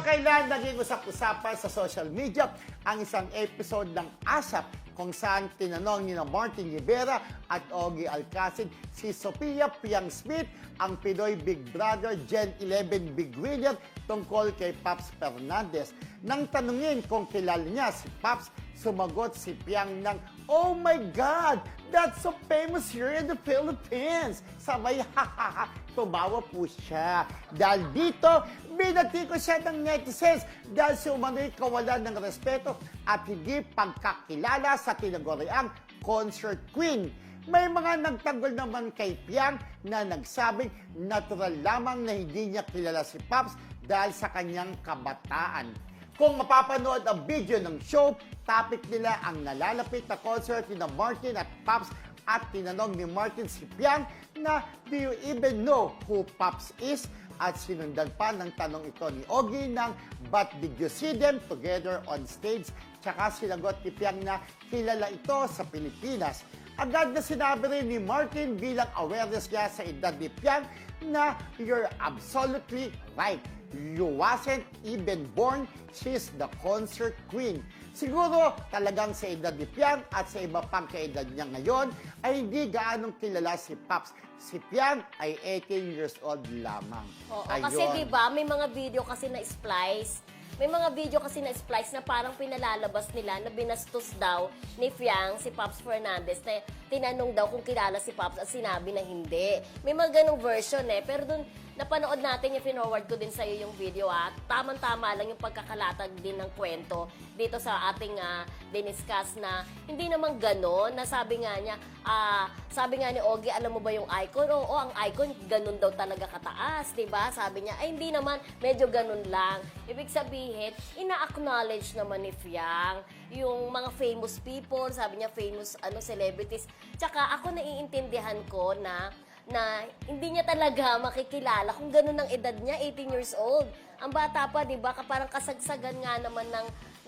Kamakailan naging usap-usapan sa social media ang isang episode ng ASAP kung saan tinanong ni Martin Rivera at Ogie Alcacid si Sophia Piang Smith, ang Pinoy Big Brother Gen 11 Big Winner tungkol kay Paps Fernandez. Nang tanungin kung kilala niya si Paps, sumagot si Piang ng, "Oh my God, that's so famous here in the Philippines." Sabay, hahaha, tumawa po siya. Dahil dito, binati ko siya ng netizens dahil si umano'y kawalan ng respeto at hindi pagkakilala sa tinaguriang concert queen. May mga nagtanggol naman kay Piang na nagsabing natural lamang na hindi niya kilala si Paps dahil sa kanyang kabataan. Kung mapapanood ang video ng show, topic nila ang nalalapit na concert ni Martin at Paps at tinanong ni Martin si Piang na, "Do you even know who Paps is?" At sinundan pa ng tanong ito ni Ogie ng, "But did you see them together on stage?" Tsaka sinagot ni Piang na kilala ito sa Pilipinas. Agad na sinabi rin ni Martin bilang awareness niya sa edad ni Piang na, "You're absolutely right. You wasn't even born, she's the concert queen." Siguro talagang sa edad ni Piang at sa iba pang kaedad niya ngayon ay hindi gaanong kilala si Paps. Si Piang ay 18 years old lamang. Oo, Ayun. kasi 'di ba, may mga video kasi na splice. May mga video kasi na splice na parang pinalalabas nila na binastos daw ni Piang si Paps Fernandez na tinanong daw kung kilala si Paps at sinabi na hindi. May mga ganong version pero dun napanood natin, yung forward ko din sa'yo yung video at tamang-tama lang yung pagkakalatag din ng kwento dito sa ating diniscuss na hindi naman ganon, na sabi nga ni Ogie, alam mo ba yung icon? Oo, ang icon ganon daw talaga kataas, diba? Sabi niya, ay hindi naman, medyo ganon lang. Ibig sabihin, ina-acknowledge naman ni Piang yung mga famous people, sabi niya famous celebrities. Tsaka ako naiintindihan ko na hindi niya talaga makikilala kung gano'n ang edad niya, 18 years old. Ang bata pa, di ba, parang kasagsagan nga naman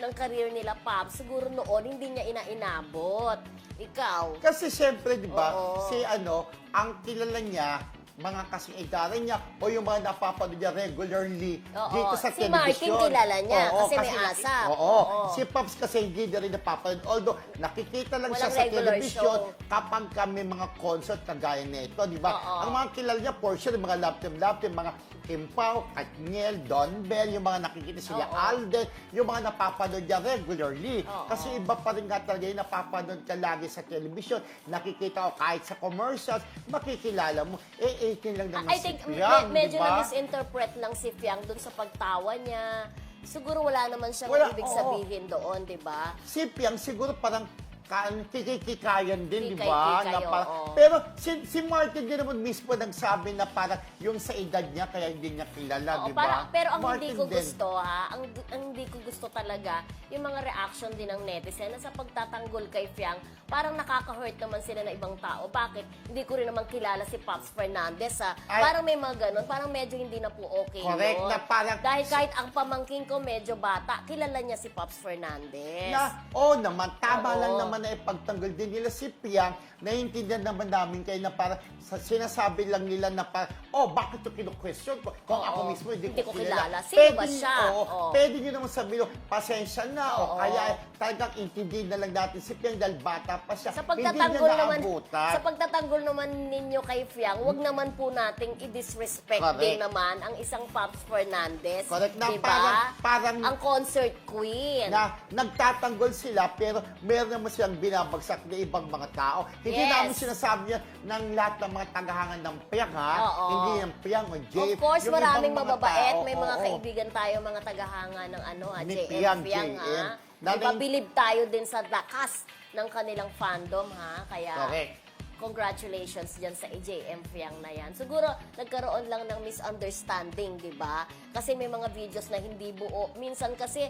ng career nila, Paps. Siguro noon, hindi niya inainabot. Ikaw? Kasi siyempre, di ba, Oo. ang kilala niya, mga kasing edaran niya o yung mga napapanood niya regularly Oo. dito sa Si telebisyon. Martin kilala niya Oo, kasi may ASAP. Oo. Oo. Si Paps kasi hindi na rin napapanood. Although, nakikita lang siya Walang sa regular telebisyon show. kapag kami mga concert kagaya nito, di ba? Oo. Ang mga kilala niya, for sure, yung mga love team, mga Kim Pao, Katniel, Don Bell, yung mga nakikita sila, Oo. Alden, yung mga napapanood niya regularly. Oo. Kasi iba pa rin nga talaga yung napapanood ka lagi sa telebisyon. Nakikita ko kahit sa commercials, makikilala mo. 18 lang naman I si think Piang, medyo di ba? na-misinterpret lang si Piang dun sa pagtawa niya. Siguro wala naman siyang Wala, ibig oo. sabihin doon, di ba? Si Piang siguro parang kikikayan din, di ba? Kikay-kikay, Na parang, oo. pero si Martin din naman mismo nagsabi na parang yung sa edad niya kaya hindi niya kilala, Oo, di ba? pero ang Martin hindi ko din. gusto ang hindi ko gusto talaga yung mga reaction din ng netizen na sa pagtatanggol kay Piang, parang nakaka-hurt naman sila na ibang tao. Bakit? Hindi ko rin naman kilala si Paps Fernandez Ay, parang may mga ganun, parang medyo hindi na po okay correct, yun. na parang Dahil kahit ang pamangking ko medyo bata, kilala niya si Paps Fernandez. naman, tama Oo. lang naman na ipagtanggol din nila si Piang, naiintindihan naman namin kayo na parang sinasabi lang nila na parang, bakit ito kinu-question ko? Kung Oo. ako mismo hindi ko kilala. kilala. Sino ba siya? Oo. Pwede nyo naman sabihin, pasensya na, o Oo. kaya talagang intindihin na lang natin si Piang dahil bata pa siya. Sa Hindi niya pagtatanggol naman ninyo kay Piang, wag naman po nating i-disrespect Correct. din naman ang isang Paps Fernandez. Correct. Na diba? parang ang concert queen. na nagtatanggol sila pero meron naman silang binabagsak na ibang mga tao. Hindi Yes. namin sinasabi yan ng lahat ng mga tagahangan ng Piang, ha? Oo. Hindi ng Piang o Jay. Of course, Yung maraming ibang mga mababait. tao, May mga oo. kaibigan tayo, mga tagahanga ng Ni JM Piang, ha. JM. Diba, bilib tayo din sa lakas ng kanilang fandom, ha? Kaya, Correct. congratulations dyan sa AJM Piang na yan. Siguro, nagkaroon lang ng misunderstanding, di ba? Kasi may mga videos na hindi buo. Minsan kasi,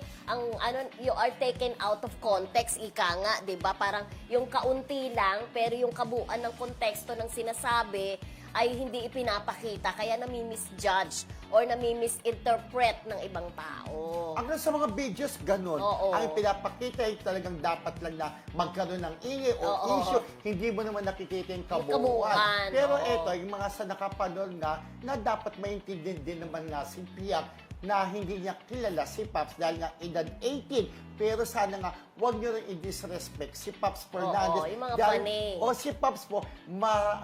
you are taken out of context, ika nga, di ba? Parang yung kaunti lang, pero yung kabuuan ng konteksto ng sinasabi ay hindi ipinapakita, kaya nami-misjudge or nami-misinterpret ng ibang tao. Hanggang sa mga videos, ganun. Oo. Ang pinapakita ay talagang dapat lang na magkaroon ng ingay o Oo. issue. Hindi mo naman nakikita yung Yung kabuuan. kabuuan, Pero oo. eto, yung mga sa nakapanood nga, na dapat maintindihan din naman nga si Piang na hindi niya kilala si Pops dahil nga edad 18. Pero sana nga, huwag niyo rin i-disrespect si Pops Fernandez. Oo, yung mga Dahil- panay. O si Pops po,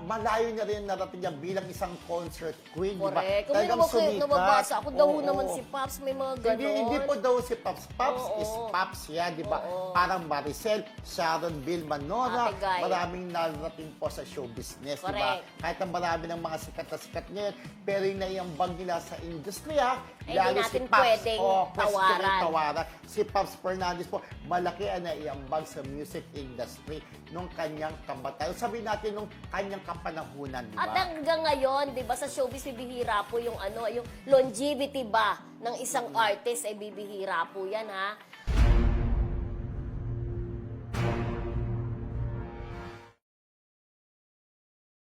malayo na rin narating niya bilang isang concert queen, di ba? Correct. Kung may Talagang sumikat. nababasa ako, daw Oo. naman si Pops, may mga ganon. Hindi po daw si Pops. Pops Oo. is Pops yan, di ba? Oo. Parang Maricel, Sharon Vilma Nora, Ate Guy. maraming narating po sa show business, di ba? Correct. Kahit ang marami ng mga sikat na sikat ngayon, pero yung naiambag nila sa industriya, Ay, lalo hindi natin pwedeng tawaran. tawaran. Si Pops Fernandez po, malaki ang naiambag sa music industry nung kanyang kabataan. Sabi natin nung kanyang kapanahunan, di ba? At hanggang ngayon, 'di ba, sa showbiz bibihira po yung yung longevity ba ng isang artist ay bibihira po 'yan, ha.